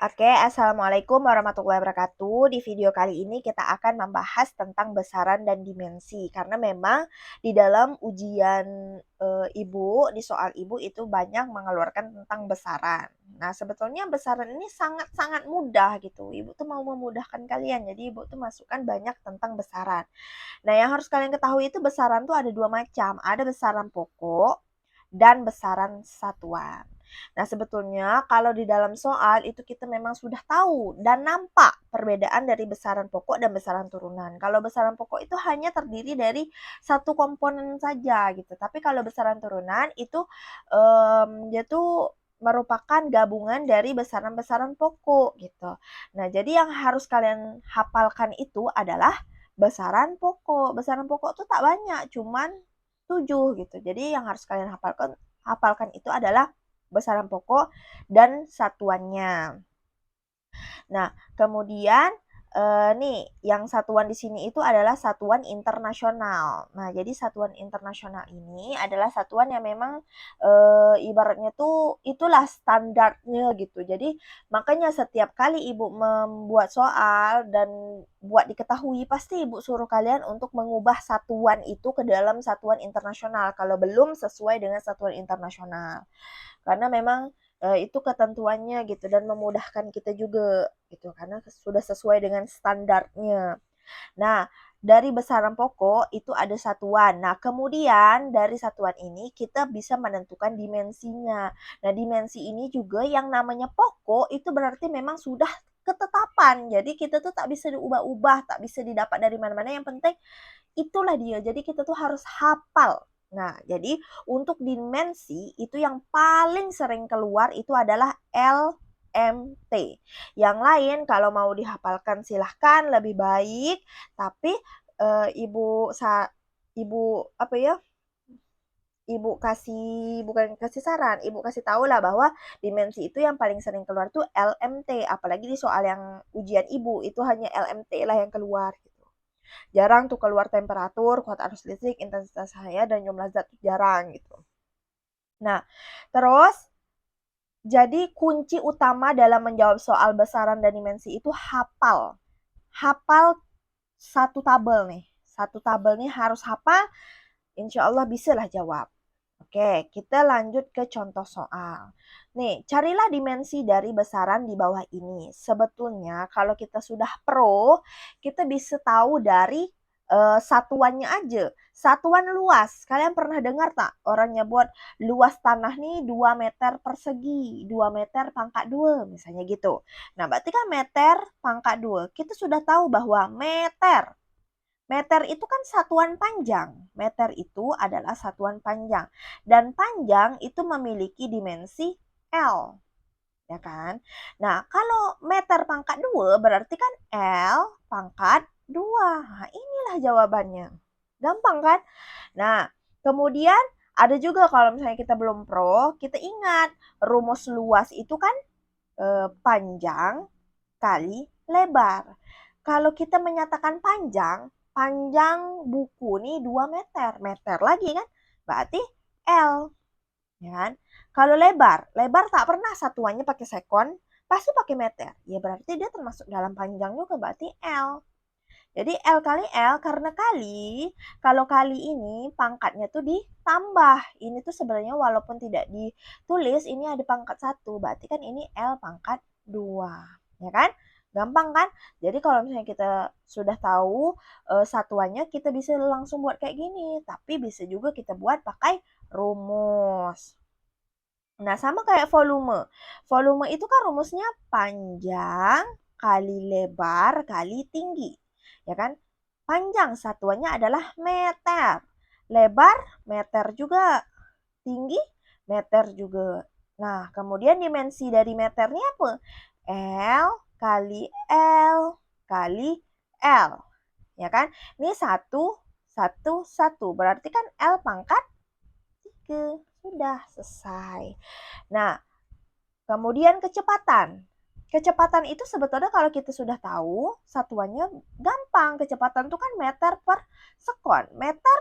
Oke, Assalamualaikum warahmatullahi wabarakatuh. Di video kali ini kita akan membahas tentang besaran dan dimensi. Karena memang di dalam ujian ibu, di soal ibu itu banyak mengeluarkan tentang besaran. Nah, sebetulnya besaran ini sangat-sangat mudah gitu. Ibu tuh mau memudahkan kalian, jadi ibu tuh masukkan banyak tentang besaran. Nah, yang harus kalian ketahui itu besaran tuh ada dua macam. Ada besaran pokok dan besaran satuan. Nah, sebetulnya kalau di dalam soal itu kita memang sudah tahu dan nampak perbedaan dari besaran pokok dan besaran turunan. Kalau besaran pokok itu hanya terdiri dari satu komponen saja gitu. Tapi kalau besaran turunan itu dia tuh merupakan gabungan dari besaran-besaran pokok gitu. Nah, jadi yang harus kalian hafalkan itu adalah besaran pokok. Besaran pokok tuh tak banyak, cuman 7 gitu. Jadi yang harus kalian hafalkan itu adalah besaran pokok dan satuannya. Nah, kemudian nih yang satuan di sini itu adalah satuan internasional. Nah, jadi satuan internasional ini adalah satuan yang memang ibaratnya tuh itulah standarnya gitu. Jadi makanya setiap kali Ibu membuat soal dan buat diketahui pasti Ibu suruh kalian untuk mengubah satuan itu ke dalam satuan internasional kalau belum sesuai dengan satuan internasional. Karena memang itu ketentuannya gitu dan memudahkan kita juga gitu karena sudah sesuai dengan standarnya. Nah, dari besaran pokok itu ada satuan. Nah, kemudian dari satuan ini kita bisa menentukan dimensinya. Nah, dimensi ini juga yang namanya pokok itu berarti memang sudah ketetapan. Jadi kita tuh tak bisa diubah-ubah, tak bisa didapat dari mana-mana. Yang penting itulah dia. Jadi kita tuh harus hafal. Nah, jadi untuk dimensi itu yang paling sering keluar itu adalah LMT. Yang lain kalau mau dihafalkan silahkan lebih baik, tapi ibu ibu apa ya? Ibu kasih bukan kasih saran, ibu kasih tahu lah bahwa dimensi itu yang paling sering keluar tuh LMT, apalagi di soal yang ujian ibu itu hanya LMT lah yang keluar gitu. Jarang tuh keluar temperatur, kuat arus listrik, intensitas cahaya, dan jumlah zat jarang gitu. Nah, terus jadi kunci utama dalam menjawab soal besaran dan dimensi itu hafal. Hafal satu tabel nih. Satu tabel nih harus hafal, insya Allah bisa lah jawab. Oke, kita lanjut ke contoh soal. Nih, carilah dimensi dari besaran di bawah ini. Sebetulnya kalau kita sudah pro, kita bisa tahu dari satuannya aja. Satuan luas. Kalian pernah dengar tak orang nyebut luas tanah nih 2 meter persegi, 2 meter pangkat 2 misalnya gitu. Nah, berarti kan meter pangkat 2. Kita sudah tahu bahwa meter Meter itu kan satuan panjang. Meter itu adalah satuan panjang. Dan panjang itu memiliki dimensi L. Ya kan? Nah, kalau meter pangkat 2 berarti kan L pangkat 2. Nah, inilah jawabannya. Gampang kan? Nah, kemudian ada juga kalau misalnya kita belum pro, kita ingat rumus luas itu kan panjang kali lebar. Kalau kita menyatakan panjang, panjang buku nih 2 meter. Meter lagi kan? Berarti L. Ya kan? Kalau lebar, lebar tak pernah satuannya pakai sekon, pasti pakai meter. Ya berarti dia termasuk dalam panjang juga, berarti L. Jadi L kali L karena kali, kalau kali ini pangkatnya tuh ditambah. Ini tuh sebenarnya walaupun tidak ditulis, ini ada pangkat 1, berarti kan ini L pangkat 2. Ya kan? Gampang kan? Jadi kalau misalnya kita sudah tahu satuannya, kita bisa langsung buat kayak gini. Tapi bisa juga kita buat pakai rumus. Nah, sama kayak volume. Volume itu kan rumusnya panjang kali lebar kali tinggi. Ya kan? Panjang satuannya adalah meter. Lebar meter juga. Tinggi meter juga. Nah, kemudian dimensi dari meternya apa? L kali L kali L. Ya kan? Ini 1, 1, 1. Berarti kan L pangkat 3. Sudah selesai. Nah, kemudian kecepatan. Kecepatan itu sebetulnya kalau kita sudah tahu satuannya gampang. Kecepatan itu kan meter per sekon. Meter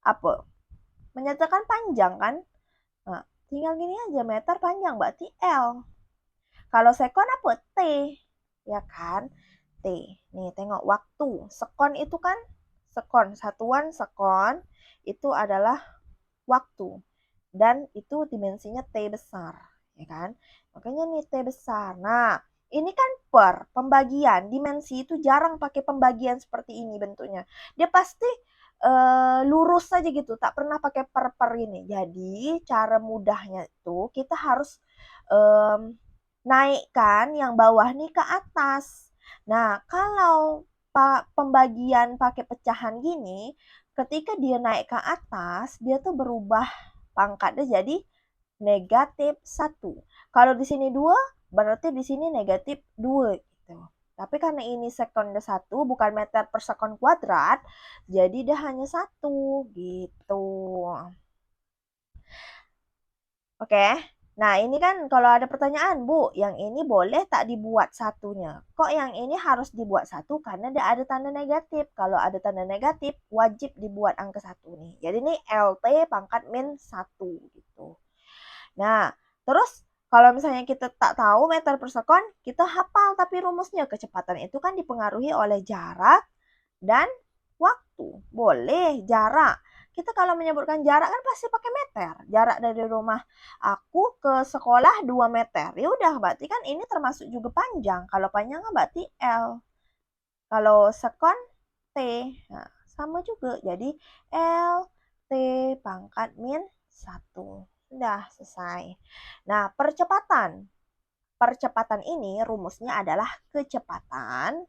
apa? Menyatakan panjang kan? Nah, tinggal gini aja meter panjang berarti L. Kalau sekon apa? T, ya kan? T. Nih, tengok waktu. Sekon itu kan sekon, satuan sekon itu adalah waktu. Dan itu dimensinya T besar, ya kan? Makanya nih T besar. Nah, ini kan per, pembagian. Dimensi itu jarang pakai pembagian seperti ini bentuknya. Dia pasti lurus saja gitu, tak pernah pakai per ini. Jadi, cara mudahnya itu kita harus naikkan yang bawah nih ke atas. Nah, kalau pembagian pakai pecahan gini, ketika dia naik ke atas, dia tuh berubah pangkatnya jadi negatif 1. Kalau di sini 2, berarti di sini negatif 2 gitu. Tapi karena ini sekonda 1, bukan meter per sekon kuadrat, jadi dia hanya 1 gitu. Oke. Nah, ini kan kalau ada pertanyaan, Bu, yang ini boleh tak dibuat satunya? Kok yang ini harus dibuat satu? Karena dia ada tanda negatif. Kalau ada tanda negatif, wajib dibuat angka 1 nih. Jadi ini LT pangkat min 1 gitu. Nah, terus kalau misalnya kita tak tahu meter per sekon, kita hafal tapi rumusnya. Kecepatan itu kan dipengaruhi oleh jarak dan waktu. Boleh, jarak. Kita kalau menyebutkan jarak kan pasti pakai meter. Jarak dari rumah aku ke sekolah 2 meter. Ya udah, berarti kan ini termasuk juga panjang. Kalau panjang kan berarti L. Kalau sekon T. Nah, sama juga. Jadi L T pangkat min 1. Sudah selesai. Nah, percepatan. Percepatan ini rumusnya adalah kecepatan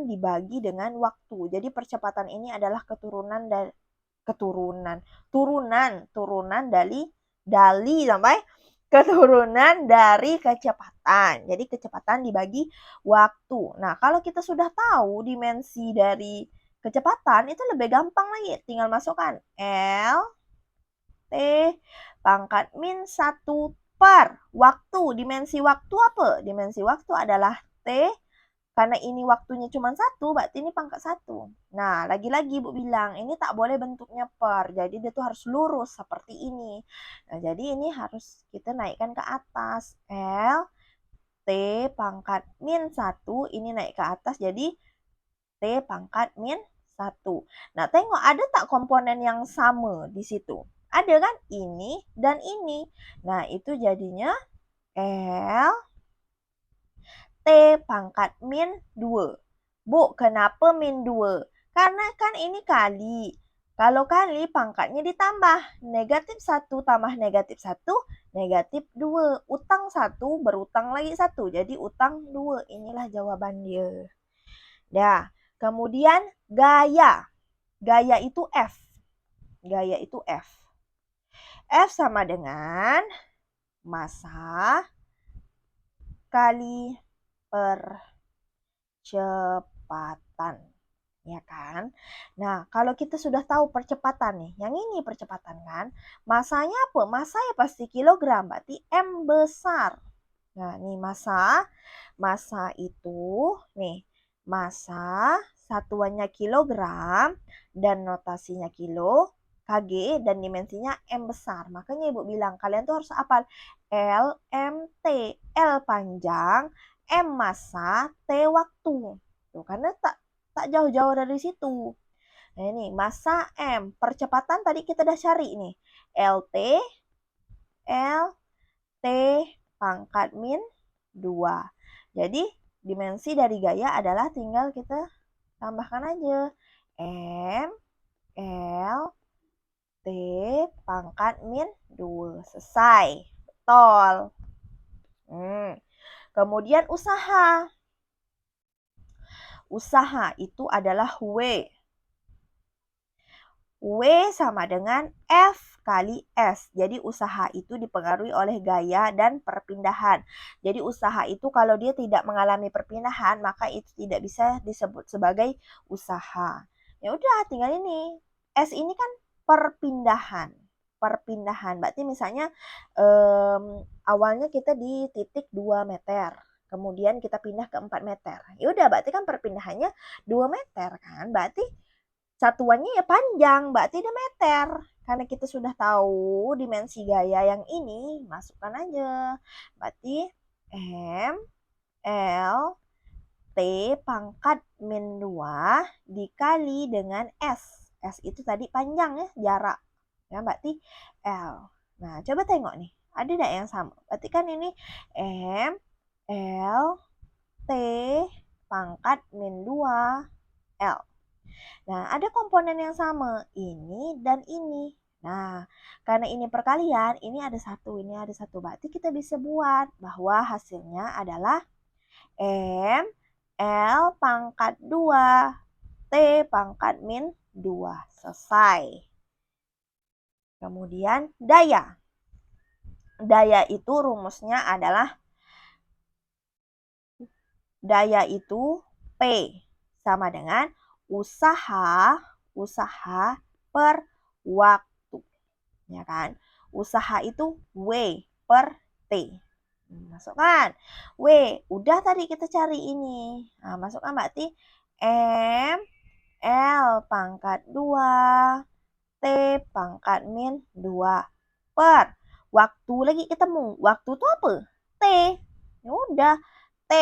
dibagi dengan waktu. Jadi percepatan ini adalah turunan dari kecepatan. Jadi kecepatan dibagi waktu. Nah, kalau kita sudah tahu dimensi dari kecepatan, itu lebih gampang lagi. Tinggal masukkan L T pangkat min 1 per waktu. Dimensi waktu apa? Dimensi waktu adalah T. Karena ini waktunya cuma 1, berarti ini pangkat 1. Nah, lagi-lagi Ibu bilang, ini tak boleh bentuknya per. Jadi dia tuh harus lurus seperti ini. Nah, jadi ini harus kita naikkan ke atas. L, T pangkat min 1, ini naik ke atas, jadi T pangkat min 1. Nah, tengok ada tak komponen yang sama di situ? Ada kan? Ini dan ini. Nah, itu jadinya L T pangkat min 2. Bu, kenapa min 2? Karena kan ini kali. Kalau kali pangkatnya ditambah. Negatif 1 tambah negatif 1, negatif 2. Utang 1, berutang lagi 1. Jadi utang 2. Inilah jawaban dia. Dah, kemudian gaya. Gaya itu F. Gaya itu F. F sama dengan massa kali percepatan, ya kan? Nah, kalau kita sudah tahu percepatan nih, yang ini percepatan kan, masanya apa? Massa ya pasti kilogram, berarti M besar. Nah, nih massa itu, nih, massa satuannya kilogram dan notasinya kilo, kg, dan dimensinya M besar. Makanya Ibu bilang, kalian tuh harus hafal L, M, T. L panjang, M massa, T waktu. Tuh, karena tak jauh-jauh dari situ. Nah, ini massa M. Percepatan tadi kita udah cari nih. LT, LT pangkat min 2. Jadi, dimensi dari gaya adalah tinggal kita tambahkan aja. M, L, T pangkat min 2. Selesai. Betul. Kemudian usaha. Usaha itu adalah W. W sama dengan F kali S. Jadi usaha itu dipengaruhi oleh gaya dan perpindahan. Jadi usaha itu kalau dia tidak mengalami perpindahan, maka itu tidak bisa disebut sebagai usaha. Ya udah, tinggal ini. S ini kan perpindahan. Perpindahan. Berarti misalnya awalnya kita di titik 2 meter. Kemudian kita pindah ke 4 meter. Ya udah, berarti kan perpindahannya 2 meter kan. Berarti satuannya ya panjang, berarti dia meter. Karena kita sudah tahu dimensi gaya yang ini, masukkan aja. Berarti M, L, T pangkat min 2 dikali dengan S. S itu tadi panjang ya, jarak. Ya, berarti L. Nah, coba tengok nih. Ada nggak yang sama? Berarti kan ini M, L, T pangkat min 2 L. Nah, ada komponen yang sama. Ini dan ini. Nah, karena ini perkalian, ini ada satu, ini ada satu. Berarti kita bisa buat bahwa hasilnya adalah M, L pangkat 2, T pangkat min 2. Selesai. Kemudian daya. Daya itu rumusnya adalah daya itu P sama dengan usaha per waktu, ya kan? Usaha itu W per T. Masukkan. W, udah tadi kita cari ini. Nah, masukkan berarti M, L pangkat 2, T pangkat min 2 per waktu lagi ketemu. Waktu itu apa? T. Ya udah, T.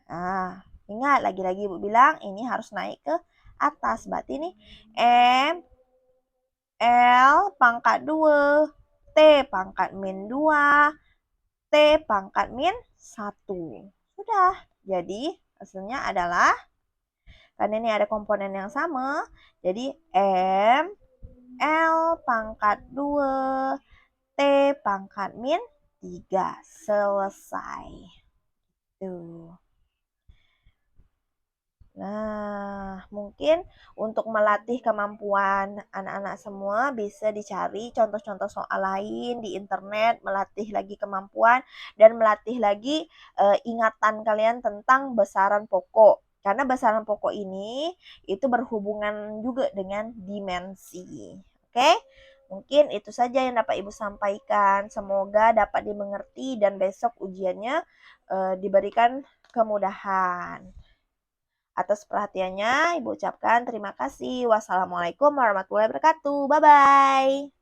Nah, ingat lagi-lagi Ibu bilang ini harus naik ke atas. Berarti ini M, L pangkat 2, T pangkat min 2, T pangkat min 1. Sudah. Jadi hasilnya adalah, karena ini ada komponen yang sama, jadi M, L pangkat 2, T pangkat min 3. Selesai. Tuh. Nah, mungkin untuk melatih kemampuan anak-anak semua bisa dicari contoh-contoh soal lain di internet, melatih lagi kemampuan dan melatih lagi ingatan kalian tentang besaran pokok. Karena besaran pokok ini itu berhubungan juga dengan dimensi. Oke? Mungkin itu saja yang dapat Ibu sampaikan. Semoga dapat dimengerti dan besok ujiannya diberikan kemudahan. Atas perhatiannya, Ibu ucapkan terima kasih. Wassalamualaikum warahmatullahi wabarakatuh. Bye-bye.